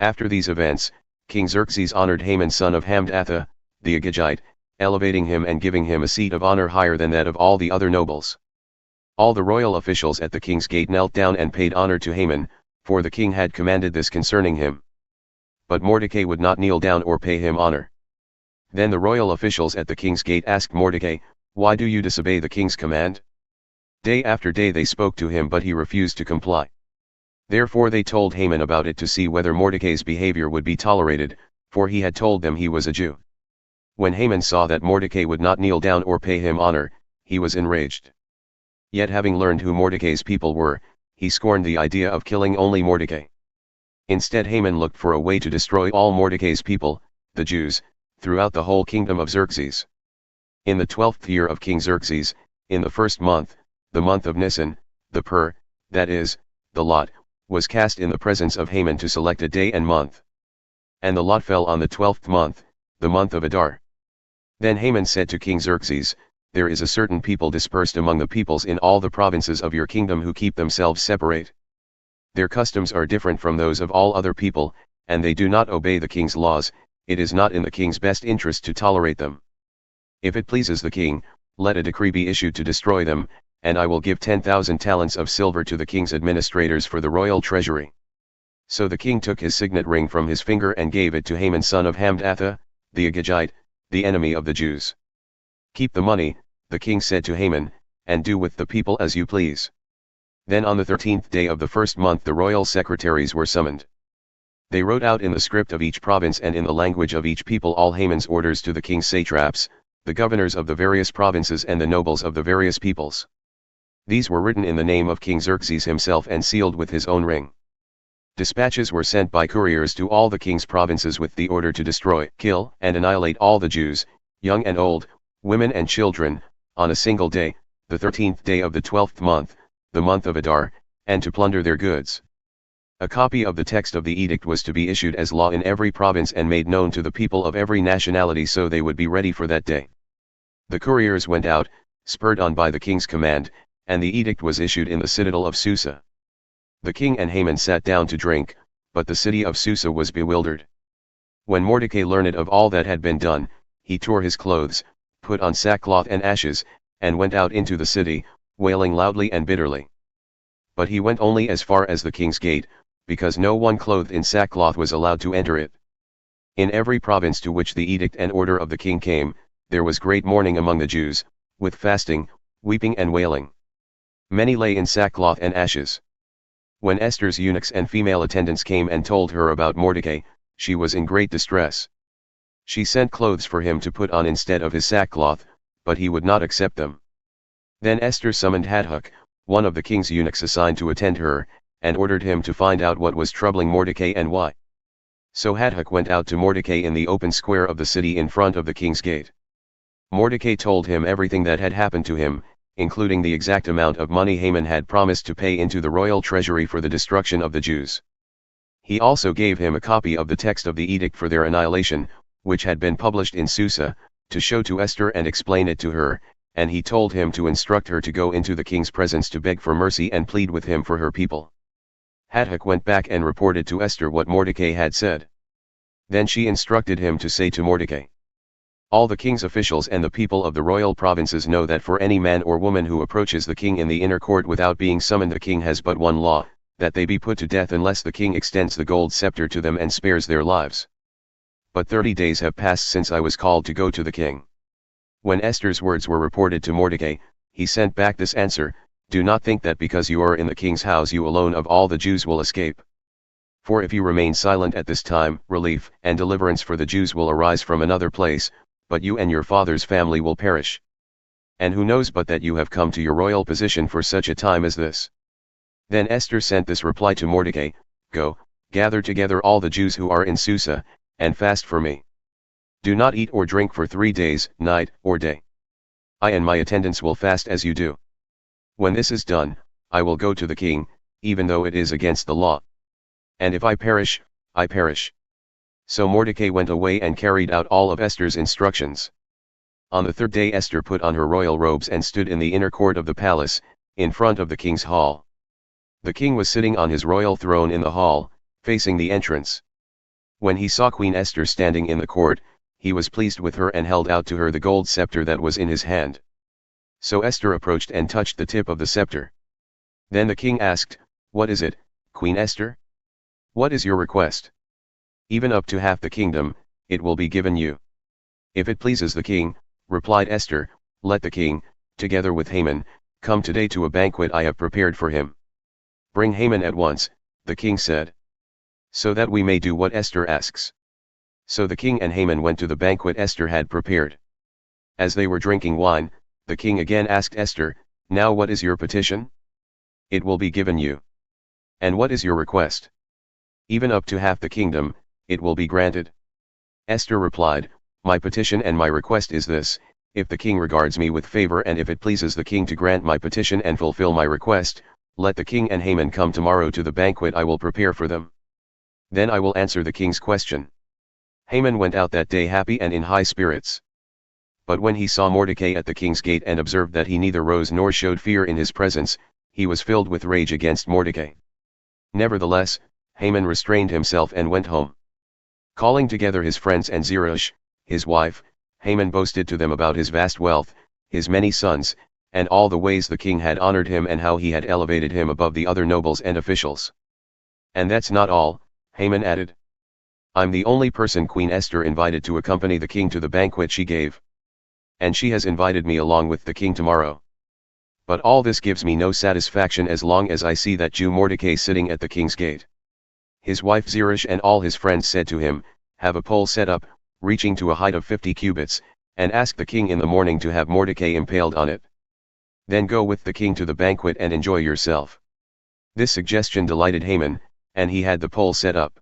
After these events, King Xerxes honored Haman son of Hammedatha, the Agagite, elevating him and giving him a seat of honor higher than that of all the other nobles. All the royal officials at the king's gate knelt down and paid honor to Haman, for the king had commanded this concerning him. But Mordecai would not kneel down or pay him honor. Then the royal officials at the king's gate asked Mordecai, "Why do you disobey the king's command?" Day after day they spoke to him, but he refused to comply. Therefore they told Haman about it to see whether Mordecai's behavior would be tolerated, for he had told them he was a Jew. When Haman saw that Mordecai would not kneel down or pay him honor, he was enraged. Yet having learned who Mordecai's people were, he scorned the idea of killing only Mordecai. Instead Haman looked for a way to destroy all Mordecai's people, the Jews, throughout the whole kingdom of Xerxes. In the 12th year of King Xerxes, in the first month, the month of Nisan, the pur, that is, the lot, was cast in the presence of Haman to select a day and month. And the lot fell on the 12th month, the month of Adar. Then Haman said to King Xerxes, "There is a certain people dispersed among the peoples in all the provinces of your kingdom who keep themselves separate. Their customs are different from those of all other people, and they do not obey the king's laws. It is not in the king's best interest to tolerate them. If it pleases the king, let a decree be issued to destroy them, and I will give 10,000 talents of silver to the king's administrators for the royal treasury." So the king took his signet ring from his finger and gave it to Haman son of Hammedatha, the Agagite, the enemy of the Jews. "Keep the money," the king said to Haman, "and do with the people as you please." Then on the 13th day of the first month the royal secretaries were summoned. They wrote out in the script of each province and in the language of each people all Haman's orders to the king's satraps, the governors of the various provinces and the nobles of the various peoples. These were written in the name of King Xerxes himself and sealed with his own ring. Dispatches were sent by couriers to all the king's provinces with the order to destroy, kill, and annihilate all the Jews, young and old, women and children, on a single day, the 13th day of the 12th month, the month of Adar, and to plunder their goods. A copy of the text of the edict was to be issued as law in every province and made known to the people of every nationality so they would be ready for that day. The couriers went out, spurred on by the king's command, and the edict was issued in the citadel of Susa. The king and Haman sat down to drink, but the city of Susa was bewildered. When Mordecai learned of all that had been done, he tore his clothes, put on sackcloth and ashes, and went out into the city, wailing loudly and bitterly. But he went only as far as the king's gate, because no one clothed in sackcloth was allowed to enter it. In every province to which the edict and order of the king came, there was great mourning among the Jews, with fasting, weeping and wailing. Many lay in sackcloth and ashes. When Esther's eunuchs and female attendants came and told her about Mordecai, she was in great distress. She sent clothes for him to put on instead of his sackcloth, but he would not accept them. Then Esther summoned Hathach, one of the king's eunuchs assigned to attend her, and ordered him to find out what was troubling Mordecai and why. So Hathach went out to Mordecai in the open square of the city in front of the king's gate. Mordecai told him everything that had happened to him, including the exact amount of money Haman had promised to pay into the royal treasury for the destruction of the Jews. He also gave him a copy of the text of the edict for their annihilation, which had been published in Susa, to show to Esther and explain it to her, and he told him to instruct her to go into the king's presence to beg for mercy and plead with him for her people. Hathach went back and reported to Esther what Mordecai had said. Then she instructed him to say to Mordecai, "All the king's officials and the people of the royal provinces know that for any man or woman who approaches the king in the inner court without being summoned, the king has but one law, that they be put to death unless the king extends the gold scepter to them and spares their lives. But 30 days have passed since I was called to go to the king." When Esther's words were reported to Mordecai, he sent back this answer, "Do not think that because you are in the king's house you alone of all the Jews will escape. For if you remain silent at this time, relief and deliverance for the Jews will arise from another place, but you and your father's family will perish. And who knows but that you have come to your royal position for such a time as this?" Then Esther sent this reply to Mordecai, "Go, gather together all the Jews who are in Susa, and fast for me. Do not eat or drink for 3 days, night or day. I and my attendants will fast as you do. When this is done, I will go to the king, even though it is against the law. And if I perish, I perish." So Mordecai went away and carried out all of Esther's instructions. On the 3rd day Esther put on her royal robes and stood in the inner court of the palace, in front of the king's hall. The king was sitting on his royal throne in the hall, facing the entrance. When he saw Queen Esther standing in the court, he was pleased with her and held out to her the gold scepter that was in his hand. So Esther approached and touched the tip of the scepter. Then the king asked, "What is it, Queen Esther? What is your request?" "Even up to half the kingdom, it will be given you." "If it pleases the king," replied Esther, "let the king, together with Haman, come today to a banquet I have prepared for him." "Bring Haman at once," the king said, "so that we may do what Esther asks." So the king and Haman went to the banquet Esther had prepared. As they were drinking wine, the king again asked Esther, "Now what is your petition?" "It will be given you." "And what is your request?" "Even up to half the kingdom, it will be granted." Esther replied, "My petition and my request is this: if the king regards me with favor and if it pleases the king to grant my petition and fulfill my request, let the king and Haman come tomorrow to the banquet I will prepare for them. Then I will answer the king's question." Haman went out that day happy and in high spirits. But when he saw Mordecai at the king's gate and observed that he neither rose nor showed fear in his presence, he was filled with rage against Mordecai. Nevertheless, Haman restrained himself and went home. Calling together his friends and Zeresh, his wife, Haman boasted to them about his vast wealth, his many sons, and all the ways the king had honored him and how he had elevated him above the other nobles and officials. "And that's not all," Haman added. "I'm the only person Queen Esther invited to accompany the king to the banquet she gave. And she has invited me along with the king tomorrow. But all this gives me no satisfaction as long as I see that Jew Mordecai sitting at the king's gate." His wife Zeresh and all his friends said to him, "Have a pole set up, reaching to a height of 50 cubits, and ask the king in the morning to have Mordecai impaled on it. Then go with the king to the banquet and enjoy yourself." This suggestion delighted Haman, and he had the pole set up.